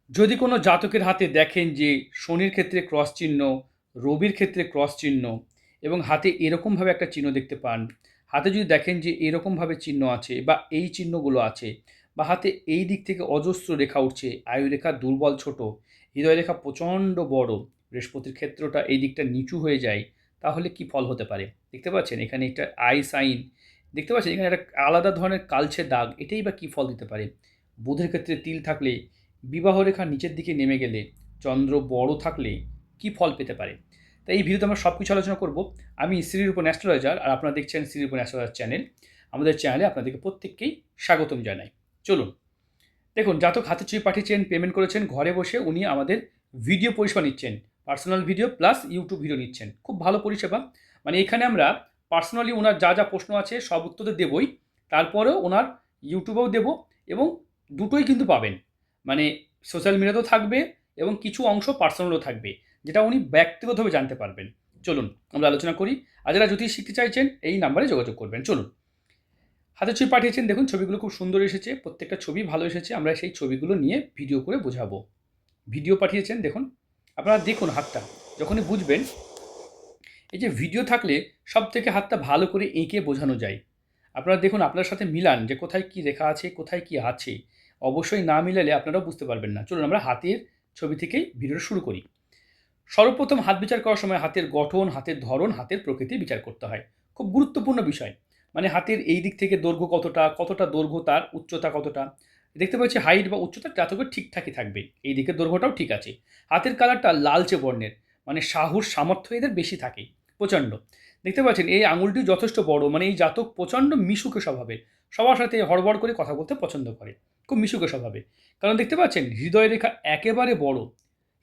যদি কোনো জাতকের হাতে দেখেন যে শনির ক্ষেত্রে ক্রস চিহ্ন, রবির ক্ষেত্রে ক্রস চিহ্ন এবং হাতে এরকমভাবে একটা চিহ্ন দেখতে পান, হাতে যদি দেখেন যে এরকমভাবে চিহ্ন আছে বা এই চিহ্নগুলো আছে বা হাতে এই দিক থেকে অজস্র রেখা উঠছে, আয়ুরেখা দুর্বল ছোট, হৃদয় রেখা প্রচণ্ড বড়, বৃহস্পতির ক্ষেত্রটা এই দিকটা নিচু হয়ে যায়, তাহলে কি ফল হতে পারে? দেখতে পাচ্ছেন এখানে একটা আই সাইন, দেখতে পাচ্ছেন এখানে একটা আলাদা ধরনের কালচে দাগ, এটাই বা কী ফল দিতে পারে? বুধের ক্ষেত্রে তিল থাকলে, বিবাহ রেখা নিচের দিকে নেমে গেলে, চন্দ্র বড় থাকলে কি ফল পেতে পারে? তাই এই ভিডিওতে আমরা সব কিছু আলোচনা করব। আমি শ্রীরূপন অ্যাস্ট্রোলজার আর আপনারা দেখছেন শ্রীরূপন অ্যাস্ট্রোলজার চ্যানেল। আমাদের চ্যানেলে আপনাদেরকে প্রত্যেককেই স্বাগতম জানাই। চলুন, দেখুন জাতক হাতে ছবি পাঠিয়েছেন, পেমেন্ট করেছেন, ঘরে বসে উনি আমাদের ভিডিও পরিষেবা নিচ্ছেন। Personal video plus YouTube video নিচ্ছেন। খুব ভালো পরিষেবা। মানে এখানে আমরা পার্সোনালি ওনার যা যা প্রশ্ন আছে সব উত্তর তো দেবই। তারপরেও ওনার ইউটিউবেও দেব এবং দুটোই কিন্তু পাবেন। মানে সোশ্যাল মিডিয়াতেও থাকবে এবং কিছু অংশ পার্সোনালও থাকবে, যেটা উনি ব্যক্তিগতভাবে জানতে পারবেন। চলুন আমরা আলোচনা করি। আর যারা জ্যোতিষ শিখতে চাইছেন এই নাম্বারে যোগাযোগ করবেন। চলুন, হাতে ছবি পাঠিয়েছেন, দেখুন ছবিগুলো খুব সুন্দর এসেছে, প্রত্যেকটা ছবি ভালো এসেছে। আমরা সেই ছবিগুলো নিয়ে ভিডিও করে বোঝাবো। ভিডিও পাঠিয়েছেন, দেখুন আপনারা দেখুন হাতটা, যখনই বুঝবেন এই যে ভিডিও থাকলে সব থেকে হাতটা ভালো করে এঁকে বোঝানো যায়। আপনারা দেখুন আপনার সাথে মিলান যে কোথায় কি লেখা আছে, কোথায় কি আছে। অবশ্যই না মিলালে আপনারাও বুঝতে পারবেন না। চলুন আমরা হাতের ছবি থেকেই ভিডিওটা শুরু করি। সর্বপ্রথম হাত বিচার করার সময় হাতের গঠন, হাতের ধরন, হাতের প্রকৃতি বিচার করতে হয়। খুব গুরুত্বপূর্ণ বিষয়। মানে হাতের এই দিক থেকে দৈর্ঘ্য কতটা, কতটা দৈর্ঘ্য তার, উচ্চতা কতটা। দেখতে পাচ্ছি হাইট বা উচ্চতা জাতকের ঠিকঠাকই থাকবে। এই দিকের দৈর্ঘ্যটাও ঠিক আছে। হাতের কালারটা লালচে বর্ণের, মানে সাহস সামর্থ্য এদের বেশি থাকে, প্রচণ্ড। দেখতে পাচ্ছেন এই আঙুলটি যথেষ্ট বড়, মানে এই জাতক প্রচণ্ড মিশুকে স্বভাবের, সবার সাথে হড়বড় করে কথা বলতে পছন্দ করে, খুব মিশুকে স্বভাবে। কারণ দেখতে পাচ্ছেন হৃদয় রেখা একেবারে বড়।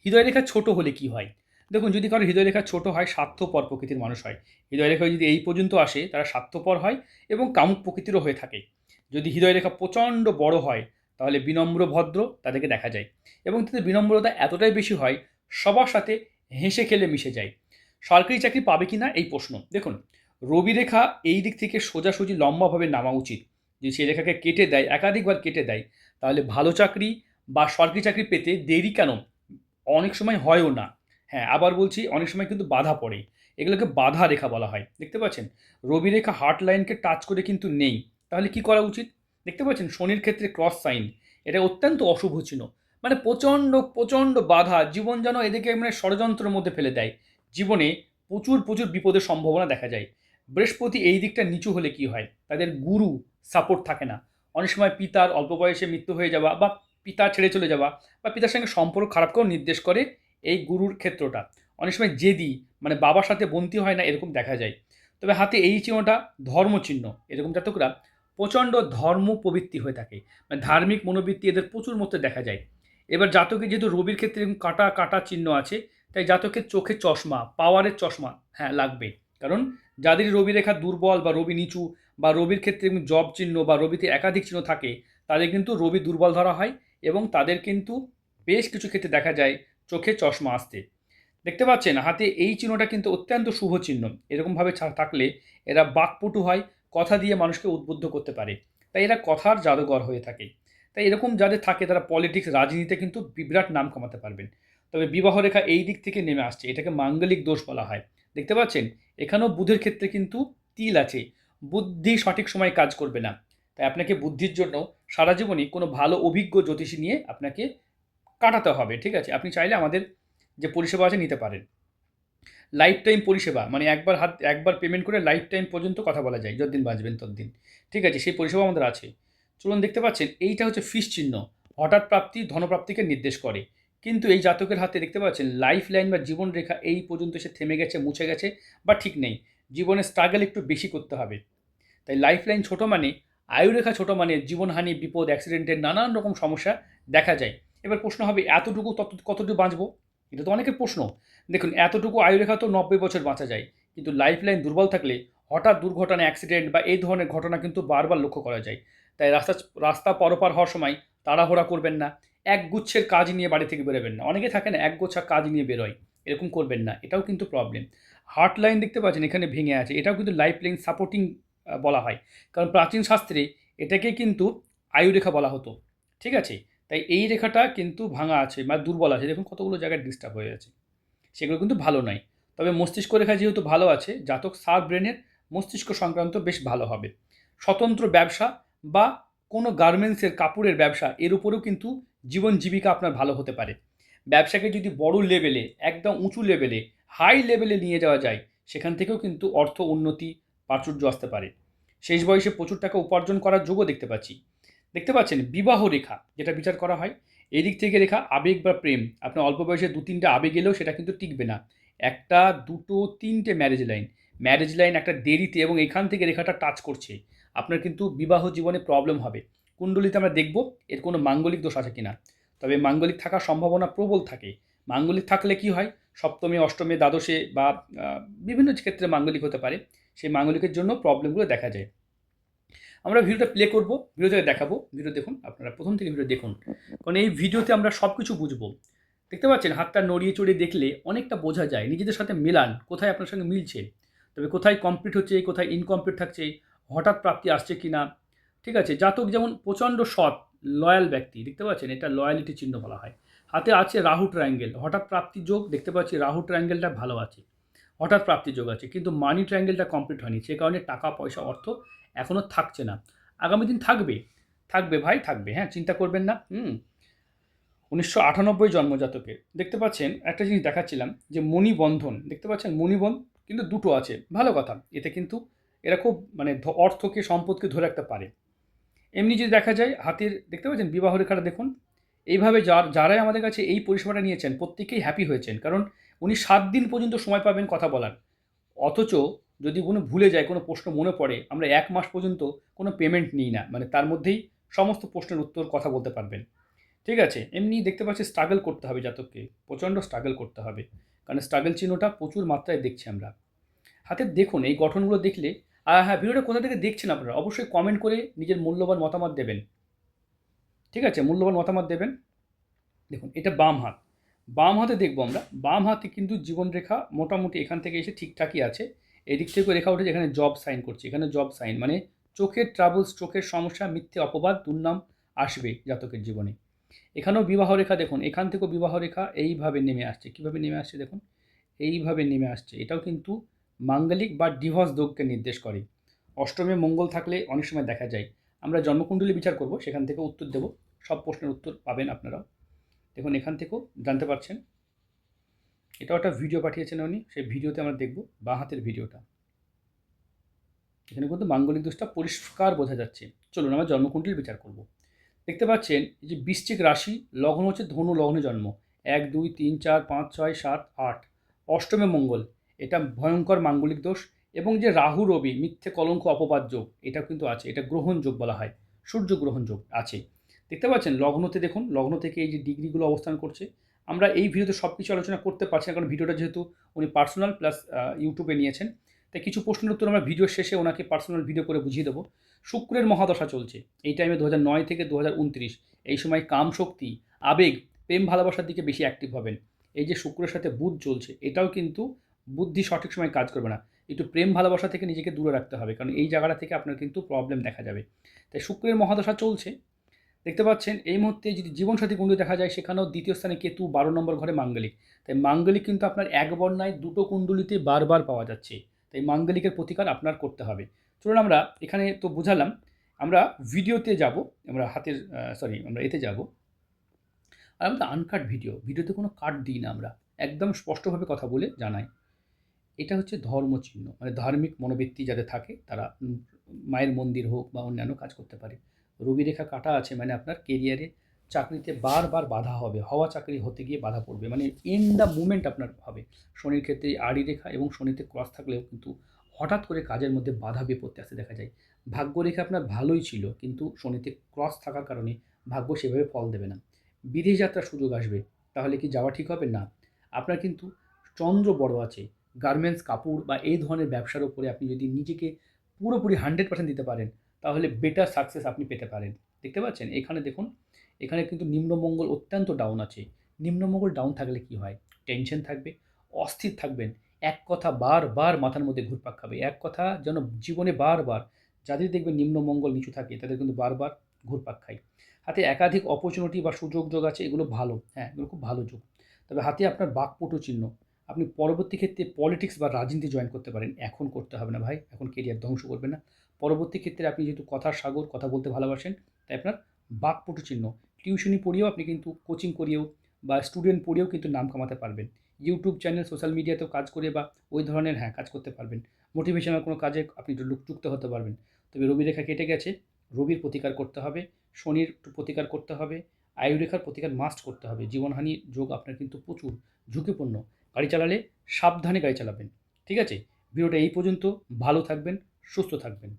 হৃদয় রেখা ছোট হলে কি হয়? দেখুন যদি কারো হৃদয় রেখা ছোট হয়, স্বার্থপর প্রকৃতির মানুষ হয়। হৃদয় রেখা যদি এই পর্যন্ত আসে তারা স্বার্থপর হয় এবং কামুক প্রকৃতিরও হয়ে থাকে। যদি হৃদয় রেখা প্রচণ্ড বড় হয় তাহলে বিনম্র ভদ্র তাদেরকে দেখা যায় এবং তাদের বিনম্রতা এতটাই বেশি হয়, সবার সাথে হেসে খেলে মিশে যায়। সরকারি চাকরি পাবে কি না এই প্রশ্ন। দেখুন রবি রেখা এই দিক থেকে সোজাসুজি লম্বাভাবে নামা উচিত। যদি সেই রেখাকে কেটে দেয়, একাধিকবার কেটে দেয়, তাহলে ভালো চাকরি বা সরকারি চাকরি পেতে দেরি কেন, অনেক সময় হয়ও না। হ্যাঁ, আবার বলছি অনেক সময় কিন্তু বাধা পড়ে। এগুলোকে বাধা রেখা বলা হয়। দেখতে পাচ্ছেন? রবি রেখা হার্ট লাইনকে টাচ করে কিন্তু নেই। তাহলে কি করা উচিত? দেখতে পাচ্ছেন শনির ক্ষেত্রে ক্রস সাইন। এটা অত্যন্ত অশুভ চিহ্ন। মানে প্রচণ্ড, প্রচণ্ড বাধা। জীবন যেন এদেরকে মানে ষড়যন্ত্রের মধ্যে ফেলে দেয়। জীবনে প্রচুর, প্রচুর বিপদের সম্ভাবনা দেখা যায়। বৃহস্পতি এই দিকটা নিচু হলে কি হয়? তাদের গুরু সাপোর্ট থাকে না। অনেক সময় পিতার অল্প বয়সে মৃত্যু হয়ে যাওয়া বা পিতা ছেড়ে চলে যাওয়া বা পিতার সঙ্গে সম্পর্ক খারাপকেও নির্দেশ করে এই গুরুর ক্ষেত্রটা। অনেক সময় জেদি, মানে বাবার সাথে বন্তি হয় না এরকম দেখা যায়। তবে হাতে এই চিহ্নটা ধর্মচিহ্ন। এরকম জাতকরা প্রচণ্ড ধর্ম প্রবৃত্তি হয়ে থাকে। মানে ধার্মিক মনোবৃত্তি এদের প্রচুর মধ্যে দেখা যায়। এবার জাতকে যেহেতু রবির ক্ষেত্রে এরকম কাটা, কাটা চিহ্ন আছে, তাই জাতকের চোখে চশমা, পাওয়ারের চশমা হ্যাঁ লাগবে। কারণ যাদের রবি রেখা দুর্বল বা রবি নিচু বা রবির ক্ষেত্রে জব চিহ্ন বা রবিতে একাধিক চিহ্ন থাকে, তাদের কিন্তু রবি দুর্বল ধরা হয় এবং তাদের কিন্তু বেশ কিছু ক্ষেত্রে দেখা যায় চোখে চশমা আসতে। দেখতে পাচ্ছেন হাতে এই চিহ্নটা কিন্তু অত্যন্ত শুভ চিহ্ন। এরকমভাবে থাকলে এরা বাকপটু হয়, কথা দিয়ে মানুষকে উদ্বুদ্ধ করতে পারে। তাই এরা কথার জাদুঘর হয়ে থাকে। তাই এরকম যাদের থাকে তারা পলিটিক্স, রাজনীতিতে কিন্তু বিরাট নাম কামাতে পারবেন। তবে বিবাহ রেখা এই দিক থেকে নেমে আসছে, এটাকে মাঙ্গলিক দোষ বলা হয়। দেখতে পাচ্ছেন এখানেও বুধের ক্ষেত্রে কিন্তু তিল আছে। বুদ্ধি সঠিক সময়ে কাজ করবে না। তাই আপনাকে বুদ্ধির জন্য সারা জীবনই কোনো ভালো অভিজ্ঞ জ্যোতিষী নিয়ে আপনাকে কাটাতে হবে। ঠিক আছে? আপনি চাইলে আমাদের যে পরিষেবা আছে নিতে পারেন। লাইফ টাইম পরিষেবা, মানে একবার পেমেন্ট করে লাইফ টাইম পর্যন্ত কথা বলা যায়। যতদিন বাঁচবেন ততদিন। ঠিক আছে? সেই পরিষেবা আমাদের আছে। চলুন, দেখতে পাচ্ছেন এইটা হচ্ছে ফিশ চিহ্ন। হঠাৎ প্রাপ্তি, ধনপ্রাপ্তিকে নির্দেশ করে। কিন্তু এই জাতকের হাতে দেখতে পাচ্ছেন লাইফ লাইন বা জীবন রেখা এই পর্যন্ত এসে থেমে গেছে, মুছে গেছে বা ঠিক নেই। জীবনে স্ট্রাগল একটু বেশি করতে হবে। তাই লাইফ লাইন ছোট মানে, আয়ুরেখা ছোট মানে জীবনহানি, বিপদ, অ্যাক্সিডেন্টের নানান রকম সমস্যা দেখা যায়। এবার প্রশ্ন হবে এতটুকু কতটুকু বাঁচবো? এটা তো অনেকের প্রশ্ন। দেখুন এতটুকু আয়ুরেখা তো 90 বছর বাঁচা যায়, কিন্তু লাইফ লাইন দুর্বল থাকলে হঠাৎ দুর্ঘটনা, অ্যাক্সিডেন্ট বা এই ধরনের ঘটনা কিন্তু বারবার লক্ষ্য করা যায়। তাই রাস্তা পরপার হওয়ার সময় তাড়াহুড়া করবেন না। এক গুচ্ছের কাজ নিয়ে বাড়ি থেকে বেরোবেন না। অনেকে থাকে না এক গোছা কাজ নিয়ে বেরোয়, এরকম করবেন না, এটাও কিন্তু প্রবলেম। হার্ট লাইন দেখতে পাচ্ছেন এখানে ভেঙে আছে, এটাও কিন্তু লাইফ লাইন সাপোর্টিং বলা হয়। কারণ প্রাচীন শাস্ত্রে এটাকে কিন্তু আয়ুরেখা বলা হতো। ঠিক আছে? তাই এই রেখাটা কিন্তু ভাঙা আছে বা দুর্বল আছে, দেখুন কতগুলো জায়গায় ডিস্টার্ব হয়ে আছে, সেগুলো কিন্তু ভালো নয়। তবে মস্তিষ্ক রেখা যেহেতু ভালো আছে, জাতক সার ব্রেনের মস্তিষ্ক সংক্রান্ত বেশ ভালো হবে। স্বতন্ত্র ব্যবসা বা কোনো গার্মেন্টসের কাপড়ের ব্যবসা, এর উপরেও কিন্তু জীবন জীবিকা আপনার ভালো হতে পারে। ব্যবসাকে যদি বড় লেভেলে, একদম উঁচু লেভেলে, হাই লেভেলে নিয়ে যাওয়া যায়, সেখান থেকেও কিন্তু অর্থ উন্নতি প্রাচুর্য আসতে পারে। শেষ বয়সে প্রচুর টাকা উপার্জন করার যোগও দেখতে পাচ্ছি। দেখতে পাচ্ছেন বিবাহ রেখা যেটা বিচার করা হয়, এদিক থেকে রেখা আবেগ বা প্রেম। আপনার অল্প বয়সে ২-৩টে আবেগ এলেও সেটা কিন্তু টিকবে না। ১টা, ২টো, ৩টে ম্যারেজ লাইন। ম্যারেজ লাইন একটা দেরিতে এবং এখান থেকে রেখাটা টাচ করছে। আপনার কিন্তু বিবাহ জীবনে প্রবলেম হবে। কুণ্ডলিতে আমরা দেখব এর কোনো মাঙ্গলিক দোষ আছে কিনা। তবে মাঙ্গলিক থাকার সম্ভাবনা প্রবল থাকে। মাঙ্গলিক থাকলে কি হয়? সপ্তমে, অষ্টমে, দ্বাদশে বা বিভিন্ন ক্ষেত্রে মাঙ্গলিক হতে পারে। সেই মাঙ্গলিকের জন্য প্রবলেমগুলো দেখা যায়। আমরা ভিডিওটা প্লে করব, ভিডিও থেকে দেখাবো। ভিডিও দেখুন, আপনারা প্রথম থেকে ভিডিও দেখুন, কারণ এই ভিডিওতে আমরা সব কিছু বুঝবো। দেখতে পাচ্ছেন হাতটা নড়িয়ে চড়িয়ে দেখলে অনেকটা বোঝা যায়। নিজেদের সাথে মেলান, কোথায় আপনার সঙ্গে মিলছে, তবে কোথায় কমপ্লিট হচ্ছে, কোথায় ইনকমপ্লিট থাকছে, হঠাৎ প্রাপ্তি আসছে কি না। ঠিক আছে, জাতক যেমন প্রচণ্ড সৎ, লয়াল ব্যক্তি, দেখতে পাচ্ছেন এটা লয়ালিটি চিহ্ন বলা হয়। হাতে আছে রাহু ট্রায়াঙ্গেল, হঠাৎ প্রাপ্তি যোগ দেখতে পাচ্ছি, রাহু ট্রায়াঙ্গেলটা ভালো আছে, হঠাৎ প্রাপ্তি যোগ আছে, কিন্তু মানি ট্রায়াঙ্গেলটা কমপ্লিট হয়নি, সে কারণে টাকা পয়সা অর্থ এখনও থাকছে না। আগামী দিন থাকবে, থাকবে ভাই, থাকবে, হ্যাঁ, চিন্তা করবেন না। ১৯৯৮ জন্মজাতকের দেখতে পাচ্ছেন একটা জিনিস দেখাচ্ছিলাম যে মণিবন্ধন, দেখতে পাচ্ছেন মণিবন্ধ কিন্তু দুটো আছে, ভালো কথা। এতে কিন্তু এরা খুব মানে অর্থকে, সম্পদকে ধরে রাখতে পারে। এমনি যদি দেখা যায় হাতের, দেখতে পাচ্ছেন বিবাহ রেখাটা দেখুন, এইভাবে যারাই আমাদের কাছে এই পরিষেবাটা নিয়েছেন প্রত্যেকেই হ্যাপি হয়েছেন, কারণ উনি ৭ দিন পর্যন্ত সময় পাবেন কথা বলার। অথচ যদি কোনো ভুলে যায়, কোনো প্রশ্ন মনে পড়ে, আমরা ১ মাস পর্যন্ত কোনো পেমেন্ট নিই না। মানে তার মধ্যেই সমস্ত প্রশ্নের উত্তর কথা বলতে পারবেন। ঠিক আছে? এমনি দেখতে পাচ্ছি স্ট্রাগল করতে হবে জাতককে। প্রচণ্ড স্ট্রাগল করতে হবে। কারণ স্ট্রাগল চিহ্নটা প্রচুর মাত্রায় দেখছি আমরা। হাতের দেখুন এই গঠনগুলো দেখলে, হ্যাঁ, ভিডিওটা কোথা থেকে দেখছেন আপনারা? অবশ্যই কমেন্ট করে নিজের মূল্যবান মতামত দেবেন। ঠিক আছে? মূল্যবান মতামত দেবেন। দেখুন এটা বাম হাত। বাম হাতে দেখব আমরা। বাম হাতে কিন্তু জীবনরেখা মোটামুটি এখান থেকে এসে ঠিকঠাকই আছে। এদিক থেকেও রেখা উঠেছে, এখানে জব সাইন করছে। এখানে জব সাইন মানে চোখের ট্রাবলস, চোখের সমস্যা, মিথ্যে অপবাদ, দুর্নাম আসবে জাতকের জীবনে। এখানেও বিবাহ রেখা দেখুন, এখান থেকেও বিবাহ রেখা এইভাবে নেমে আসছে। কীভাবে নেমে আসছে দেখুন? এইভাবে নেমে আসছে। এটাও কিন্তু মাঙ্গলিক বা ডিভোর্স যোগকে নির্দেশ করে। অষ্টমে মঙ্গল থাকলে অনেক সময় দেখা যায়। আমরা জন্মকুণ্ডলী বিচার করব, সেখান থেকে উত্তর দেব। সব প্রশ্নের উত্তর পাবেন আপনারাও। দেখুন এখান থেকেও জানতে পারছেন। এটাও একটা ভিডিও পাঠিয়েছেন উনি, সেই ভিডিওতে আমরা দেখব বাঁ হাতের ভিডিওটা। এখানে কিন্তু মাঙ্গলিক দোষটা পরিষ্কার বোঝা যাচ্ছে। চলুন আমরা জন্মকুণ্ডলী বিচার করব। দেখতে পাচ্ছেন এই যে বৃশ্চিক রাশি, লগ্ন হচ্ছে ধনু লগ্নে জন্ম। ১, ২, ৩, ৪, ৫, ৬, ৭, ৮। অষ্টমে মঙ্গল, এটা ভয়ঙ্কর মাঙ্গলিক দোষ। এবং যে রাহু রবি মিথ্যে কলঙ্ক অপবাদ যোগ, এটা কিন্তু আছে, এটা গ্রহণ যোগ বলা হয়, সূর্য গ্রহণ যোগ আছে। দেখতে পাচ্ছেন লগ্নতে দেখুন, লগ্ন থেকে এই যে ডিগ্রিগুলো অবস্থান করছে। আমরা এই ভিডিওতে সব কিছু আলোচনা করতে পারছি না, কারণ ভিডিওটা যেহেতু উনি পার্সোনাল প্লাস ইউটিউবে নিয়েছেন, তাই কিছু প্রশ্নের উত্তর আমরা ভিডিওর শেষে ওনাকে পার্সোনাল ভিডিও করে বুঝিয়ে দেবো। শুক্রের মহাদশা চলছে এই টাইমে ২০০৯ থেকে ২০২৯, এই সময় কাম শক্তি, আবেগ, প্রেম ভালোবাসার দিকে বেশি অ্যাক্টিভ হবেন। এই যে শুক্রের সাথে বুধ চলছে, এটাও কিন্তু বুদ্ধি সঠিক সময় কাজ করবে না। একটু প্রেম ভালোবাসা থেকে নিজেকে দূরে রাখতে হবে, কারণ এই জায়গাটা থেকে আপনার কিন্তু প্রবলেম দেখা যাবে। তাই শুক্রের মহাদশা চলছে। দেখতে পাচ্ছেন এই মুহূর্তে যদি জীবনসাথী কুণ্ডলী দেখা যায়, সেখানেও দ্বিতীয় স্থানে কেতু, ১২ নম্বর ঘরে মাঙ্গলিক। তাই মাঙ্গলিক কিন্তু আপনার এক বর্ণায় দুটো কুণ্ডলিতে বারবার পাওয়া যাচ্ছে। তাই মাঙ্গলিকের প্রতিকার আপনার করতে হবে। চলুন আমরা এখানে তো বুঝালাম, আমরা ভিডিওতে যাব, আমরা হাতের আমরা এতে যাব। আর আমরা আনকাট ভিডিওতে কোনো কাট দিই না, আমরা একদম স্পষ্টভাবে কথা বলে জানাই। এটা হচ্ছে ধর্মচিহ্ন, মানে ধার্মিক মনোবৃত্তি যাদের থাকে তারা মায়ের মন্দির হোক বা অন্যান্য কাজ করতে পারে। রবি রেখা কাটা আছে মানে আপনার কেরিয়ারে, চাকরিতে বারবার বাধা হবে, হওয়া চাকরি হতে গিয়ে বাধা পড়বে, মানে ইন দ্য মুমেন্ট আপনার হবে। শনির ক্ষেত্রে আড়ি রেখা এবং শনিতে ক্রস থাকলেও কিন্তু হঠাৎ করে কাজের মধ্যে বাধা বিপত্তি আসতে দেখা যায়। ভাগ্যরেখা আপনার ভালোই ছিল, কিন্তু শনিতে ক্রস থাকার কারণে ভাগ্য সেভাবে ফল দেবে না। বিদেশ যাত্রার সুযোগ আসবে, তাহলে কি যাওয়া ঠিক হবে না? আপনার কিন্তু চন্দ্র বড় আছে, গার্মেন্টস, কাপড় বা এই ধরনের ব্যবসার উপরে আপনি যদি নিজেকে পুরোপুরি 100% দিতে পারেন, তাহলে বেটার সাকসেস আপনি পেতে পারেন। দেখতে পাচ্ছেন এখানে দেখুন, এখানে কিন্তু নিম্নমঙ্গল অত্যন্ত ডাউন আছে। নিম্নমঙ্গল ডাউন থাকলে কি হয়? টেনশন থাকবে, অস্থির থাকবেন, এক কথা বারবার মাথার মধ্যে ঘুরপাক খাবে, এক কথা যেন জীবনে বারবার, যাদের দেখবেন নিম্নমঙ্গল নিচু থাকে তাদের কিন্তু বারবার ঘুরপাক খায়। হাতে একাধিক অপরচুনিটি বা সুযোগ যোগ আছে, এগুলো ভালো, হ্যাঁ, এগুলো খুব ভালো যোগ। তবে হাতে আপনার বাকপটু চিহ্ন। আপনি পরবর্তী ক্ষেত্রে পলিটিক্স বা রাজনীতি জয়েন করতে পারেন। এখন করতে হবে না ভাই, এখন কেরিয়ার ধ্বংস করবেন না। পরবর্তী ক্ষেত্রে আপনি যেহেতু কথার সাগর, কথা বলতে ভালোবাসেন, তাই আপনার বাকপটু চিহ্ন। টিউশনি পড়িয়েও আপনি কিন্তু কোচিং করিয়েও বা স্টুডেন্ট পড়িয়েও কিন্তু নাম কামাতে পারবেন। ইউটিউব চ্যানেল, সোশ্যাল মিডিয়াতেও কাজ করে বা ওই ধরনের, হ্যাঁ, কাজ করতে পারবেন। মোটিভেশনাল কোনো কাজে আপনি যুক্ত হতে পারবেন। তবে রবি রেখা কেটে গেছে, রবির প্রতিকার করতে হবে, শনির একটু প্রতিকার করতে হবে, আয়ুরেখার প্রতিকার মাস্ট করতে হবে। জীবনহানির যোগ আপনার কিন্তু প্রচুর ঝুঁকিপূর্ণ। গাড়ি চালালে সাবধানে গাড়ি চালাবেন। ঠিক আছে? ভিডিওটা এই পর্যন্ত। ভালো থাকবেন, সুস্থ থাকবেন।